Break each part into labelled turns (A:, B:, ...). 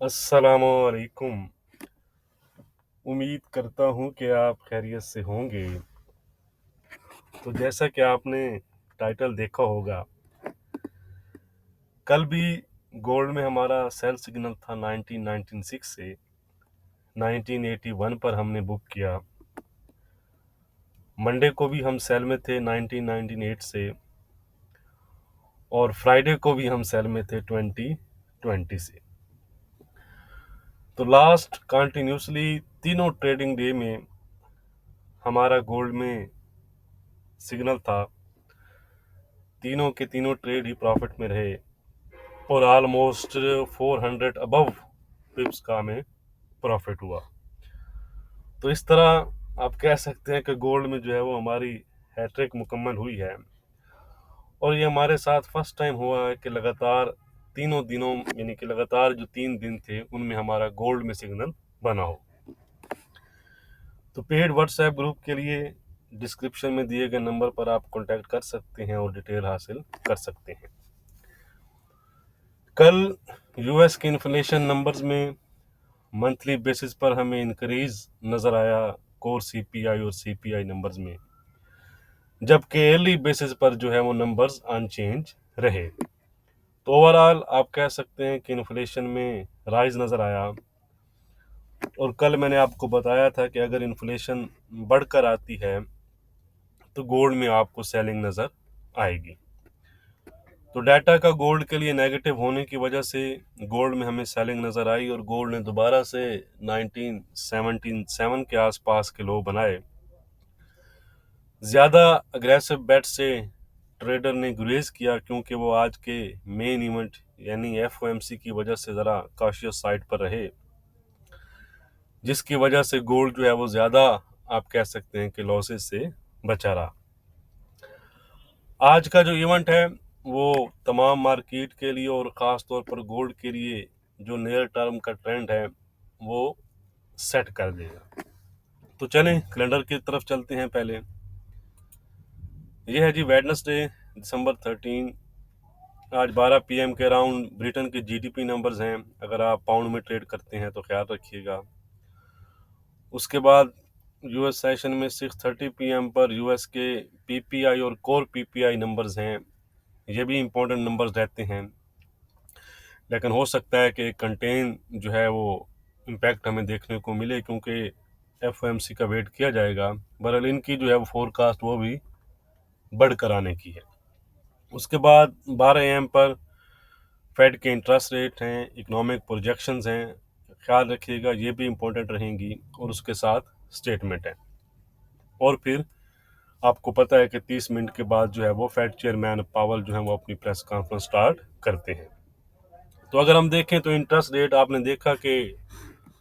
A: अस्सलामुअलैकुम। उम्मीद करता हूँ कि आप खैरियत से होंगे। तो जैसा कि आपने टाइटल देखा होगा, कल भी गोल्ड में हमारा सेल सिग्नल था 1996 से 1981 पर हमने बुक किया। मंडे को भी हम सेल में थे 1998 से, और फ्राइडे को भी हम सेल में थे 2020 से। तो लास्ट कंटिन्यूसली तीनों ट्रेडिंग डे में हमारा गोल्ड में सिग्नल था। तीनों के तीनों ट्रेड ही प्रॉफिट में रहे और ऑलमोस्ट 400 अबव पिप्स का हमें प्रॉफिट हुआ। तो इस तरह आप कह सकते हैं कि गोल्ड में जो है वो हमारी हैट्रिक मुकम्मल हुई है, और ये हमारे साथ फर्स्ट टाइम हुआ है कि लगातार तीनों दिनों, यानी कि लगातार जो 3 दिन थे उनमें हमारा गोल्ड में सिग्नल बना हो। तो पेड व्हाट्सएप ग्रुप के लिए डिस्क्रिप्शन में दिए गए नंबर पर आप कांटेक्ट कर सकते हैं और डिटेल हासिल कर सकते हैं। कल यूएस के इन्फ्लेशन नंबर्स में मंथली बेसिस पर हमें इंक्रीज नज़र आया कोर सीपीआई और सीपीआई नंबर्स में, जबकि एयरली बेसिस पर जो है वो नंबर्स अनचेंज रहे। तो ओवरऑल आप कह सकते हैं कि इन्फ्लेशन में राइज नज़र आया, और कल मैंने आपको बताया था कि अगर इन्फ्लेशन बढ़कर आती है तो गोल्ड में आपको सेलिंग नज़र आएगी। तो डाटा का गोल्ड के लिए नेगेटिव होने की वजह से गोल्ड में हमें सेलिंग नज़र आई, और गोल्ड ने दोबारा से 1977 के आसपास के लो बनाए। ज़्यादा अग्रेसिव बेट से ट्रेडर ने गुरेज किया, क्योंकि वो आज के मेन इवेंट यानी एफओएमसी की वजह से ज़रा कॉशियस साइड पर रहे, जिसकी वजह से गोल्ड जो है वो ज़्यादा आप कह सकते हैं कि लॉसेस से बचा रहा। आज का जो इवेंट है वो तमाम मार्केट के लिए और ख़ास तौर पर गोल्ड के लिए जो नियर टर्म का ट्रेंड है वो सेट कर देगा। तो चलें कैलेंडर की तरफ चलते हैं। पहले ये है जी वेडनेसडे दिसंबर 13। आज 12 PM के अराउंड ब्रिटेन के जीडीपी नंबर्स हैं। अगर आप पाउंड में ट्रेड करते हैं तो ख्याल रखिएगा। उसके बाद यूएस सेशन में 6:30 PM पर यूएस के पीपीआई और कोर पीपीआई नंबर्स हैं। ये भी इम्पोर्टेंट नंबर्स रहते हैं, लेकिन हो सकता है कि कंटेन जो है वो इम्पैक्ट हमें देखने को मिले, क्योंकि एफओएमसी का वेट किया जाएगा। बहरहाल इनकी जो है वो फोरकास्ट वो भी बढ़कर आने की है। उसके बाद 12 AM पर फेड के इंटरेस्ट रेट हैं, इकोनॉमिक प्रोजेक्शंस हैं, ख्याल रखिएगा ये भी इम्पोर्टेंट रहेंगी, और उसके साथ स्टेटमेंट है। और फिर आपको पता है कि 30 मिनट के बाद जो है वो फेड चेयरमैन पावल जो है वो अपनी प्रेस कॉन्फ्रेंस स्टार्ट करते हैं। तो अगर हम देखें तो इंटरेस्ट रेट आपने देखा कि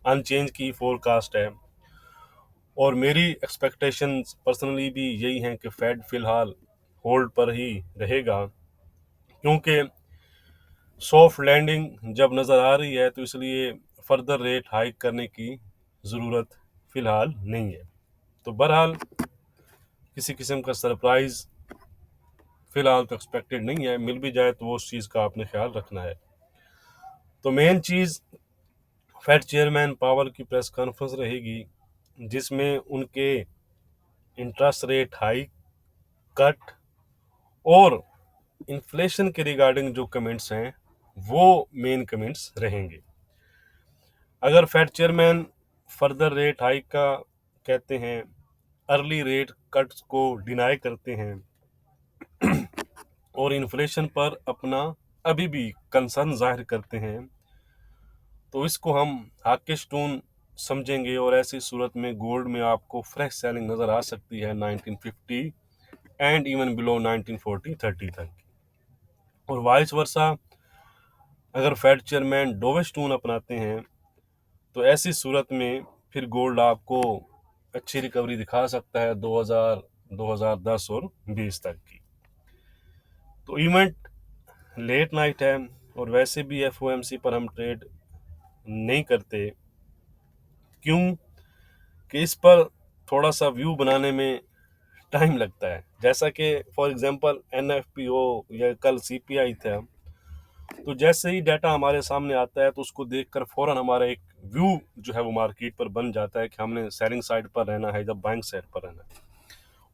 A: अनचेंज की फोरकास्ट है, और मेरी एक्सपेक्टेशंस पर्सनली भी यही हैं कि फेड फिलहाल होल्ड पर ही रहेगा, क्योंकि सॉफ्ट लैंडिंग जब नज़र आ रही है तो इसलिए फर्दर रेट हाइक करने की ज़रूरत फ़िलहाल नहीं है। तो बहरहाल किसी किस्म का सरप्राइज़ फ़िलहाल तो एक्सपेक्टेड नहीं है, मिल भी जाए तो वो उस चीज़ का आपने ख्याल रखना है। तो मेन चीज़ फेड चेयरमैन पावल की प्रेस कॉन्फ्रेंस रहेगी, जिसमें उनके इंटरेस्ट रेट हाइक, कट और इन्फ्लेशन के रिगार्डिंग जो कमेंट्स हैं वो मेन कमेंट्स रहेंगे। अगर Fed chairman further rate hike का कहते हैं, अर्ली रेट कट्स को डिनाई करते हैं और इन्फ्लेशन पर अपना अभी भी कंसर्न जाहिर करते हैं, तो इसको हम हाकिश टून समझेंगे, और ऐसी सूरत में गोल्ड में आपको फ्रेश सेलिंग नज़र आ सकती है 1950 एंड इवन बिलो 1940-30 तक। और वाइस वर्सा अगर फेड चेयरमैन डोविश टून अपनाते हैं तो ऐसी सूरत में फिर गोल्ड आपको अच्छी रिकवरी दिखा सकता है 2000, 2010 और 20 तक की। तो इवेंट लेट नाइट है, और वैसे भी एफओएमसी पर हम ट्रेड नहीं करते, क्यों कि इस पर थोड़ा सा व्यू बनाने में टाइम लगता है। जैसा कि फॉर एग्जांपल एनएफपीओ या कल सीपीआई था, तो जैसे ही डाटा हमारे सामने आता है तो उसको देखकर फ़ौरन हमारा एक व्यू जो है वो मार्केट पर बन जाता है कि हमने सेलिंग साइड पर रहना है या बाइंग साइड पर रहना है,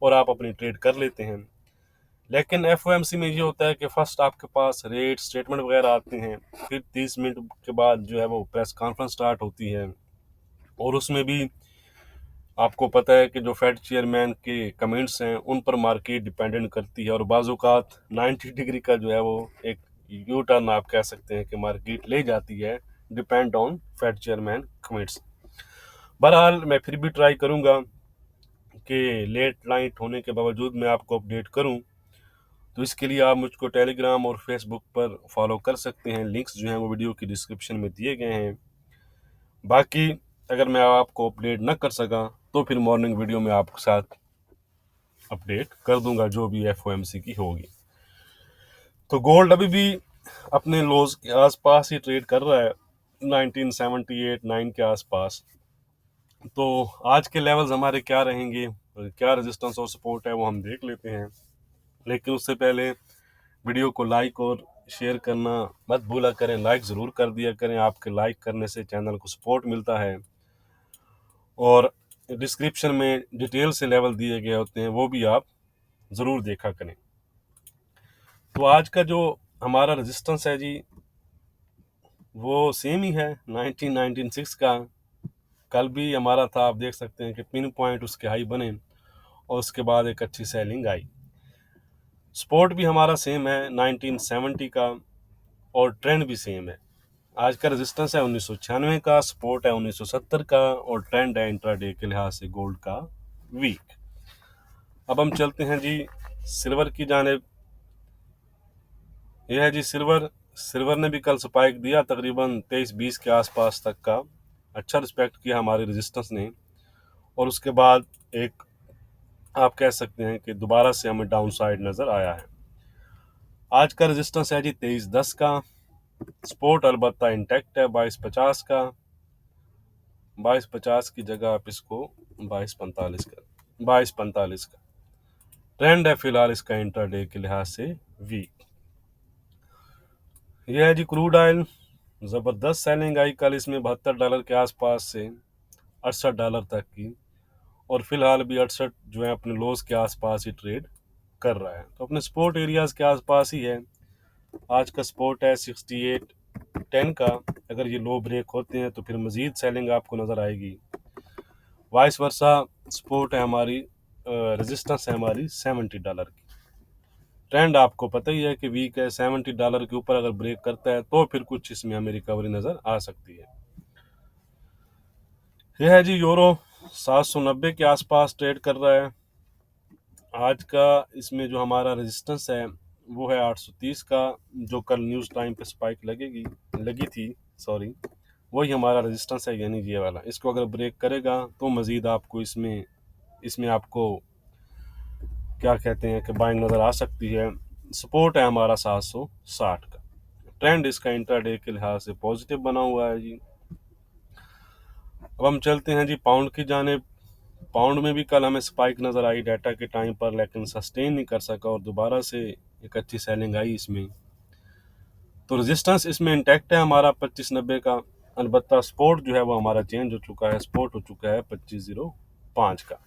A: और आप अपनी ट्रेड कर लेते हैं। लेकिन एफओएमसी में ये होता है कि फर्स्ट आपके पास रेट स्टेटमेंट वगैरह आते हैं, फिर 30 मिनट के बाद जो है वो प्रेस कॉन्फ्रेंस स्टार्ट होती है, और उसमें भी आपको पता है कि जो फेड चेयरमैन के कमेंट्स हैं उन पर मार्केट डिपेंडेंट करती है, और बाज़-औक़ात 90 डिग्री का जो है वो एक यू टर्न आप कह सकते हैं कि मार्केट ले जाती है, depend on Fed chairman comments. बहरहाल मैं फिर भी ट्राई करूंगा कि लेट नाइट होने के बावजूद मैं आपको अपडेट करूं, तो इसके लिए आप मुझको टेलीग्राम और फेसबुक पर फॉलो कर सकते हैं। लिंक्स जो हैं वो वीडियो की डिस्क्रिप्शन में दिए गए हैं। बाकी अगर मैं आपको अपडेट न कर सका तो फिर मॉर्निंग वीडियो में आपके साथ अपडेट कर दूंगा जो भी एफओएमसी की होगी। तो गोल्ड अभी भी अपने लोज के आसपास ही ट्रेड कर रहा है, 1978-9 के आसपास। तो आज के लेवल्स हमारे क्या रहेंगे, क्या रेजिस्टेंस और सपोर्ट है, वो हम देख लेते हैं। लेकिन उससे पहले वीडियो को लाइक और शेयर करना मत भूला करें, लाइक ज़रूर कर दिया करें। आपके लाइक करने से चैनल को सपोर्ट मिलता है, और डिस्क्रिप्शन में डिटेल से लेवल दिए गए होते हैं, वो भी आप ज़रूर देखा करें। तो आज का जो हमारा रेजिस्टेंस है जी, वो सेम ही है 1996 का। कल भी हमारा था, आप देख सकते हैं कि पिन पॉइंट उसके हाई बने और उसके बाद एक अच्छी सेलिंग आई। सपोर्ट भी हमारा सेम है 1970 का, और ट्रेंड भी सेम है। आज का रेजिस्टेंस है 1996 का, सपोर्ट है 1970 का, और ट्रेंड है इंट्राडे के लिहाज से गोल्ड का वीक। अब हम चलते हैं जी सिल्वर की जानिब। यह है जी सिल्वर ने भी कल स्पाइक दिया तकरीबन 23-20 के आसपास तक का। अच्छा रिस्पेक्ट किया हमारे रेजिस्टेंस ने, और उसके बाद एक आप कह सकते हैं कि दोबारा से हमें डाउन साइड नज़र आया है। आज का रेजिस्टेंस है जी 23-10 का। सपोर्ट अलबत्ता इंटैक्ट है 22-50 का। 22-50 की जगह आप इसको 22-45 का। ट्रेंड है फिलहाल इसका इंट्राडे के लिहाज से वीक। यह है जी क्रूड ऑयल, ज़बरदस्त सेलिंग आई कल इसमें $72 के आसपास से $68 तक की, और फिलहाल भी 68 जो है अपने लोज के आसपास ही ट्रेड कर रहा है। तो अपने सपोर्ट एरियाज के आसपास ही है। आज का सपोर्ट है 68.10 का। अगर ये लो ब्रेक होते हैं तो फिर मजीद सेलिंग आपको नज़र आएगी। वाइस वर्सा सपोर्ट है हमारी, रेजिस्टेंस है हमारी $70 की। ट्रेंड आपको पता ही है कि वीक है, $70 के ऊपर अगर ब्रेक करता है तो फिर कुछ इसमें हमें रिकवरी नज़र आ सकती है। यह है जी यूरो, 790 के आसपास ट्रेड कर रहा है। आज का इसमें जो हमारा रेजिस्टेंस है वो है 830 का, जो कल न्यूज़ टाइम पे स्पाइक लगी थी, सॉरी, वही हमारा रेजिस्टेंस है, यानी ये वाला। इसको अगर ब्रेक करेगा तो मज़ीद आपको इसमें आपको क्या कहते हैं कि बाइंग नज़र आ सकती है। सपोर्ट है हमारा 760 का। ट्रेंड इसका इंट्राडे के लिहाज से पॉजिटिव बना हुआ है जी। अब हम चलते हैं जी पाउंड की जानिब। पाउंड में भी कल हमें स्पाइक नज़र आई डाटा के टाइम पर, लेकिन सस्टेन नहीं कर सका और दोबारा से एक अच्छी सेलिंग आई इसमें। तो रेजिस्टेंस इसमें इंटैक्ट है हमारा 2590 का। अलबत्ता सपोर्ट जो है वो हमारा चेंज हो चुका है, सपोर्ट हो चुका है 2505 का।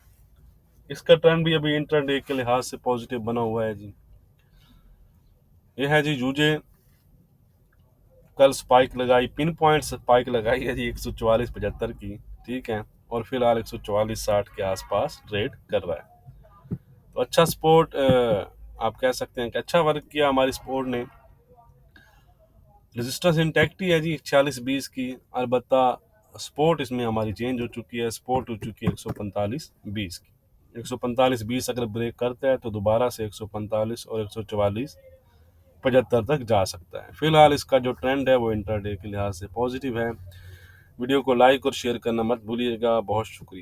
A: इसका ट्रेंड भी अभी इंट्राडे के लिहाज से पॉजिटिव बना हुआ है जी। यह है जी यूजे, कल स्पाइक लगाई, पिन पॉइंट स्पाइक लगाई है जी 144.75 की, ठीक है, और फिलहाल 144.60 के आसपास ट्रेड कर रहा है। तो अच्छा सपोर्ट, आप कह सकते हैं कि अच्छा वर्क किया हमारी सपोर्ट ने। रेजिस्टेंस इंटैक्ट ही है जी 46-20 की। अलबत्ता सपोर्ट इसमें हमारी चेंज हो चुकी है, सपोर्ट हो चुकी है 145-20 की। 145-20 अगर ब्रेक करता है तो दोबारा से 145 और 144.75 तक जा सकता है। फिलहाल इसका जो ट्रेंड है वो इंट्राडे के लिहाज से पॉजिटिव है। वीडियो को लाइक और शेयर करना मत भूलिएगा। बहुत शुक्रिया।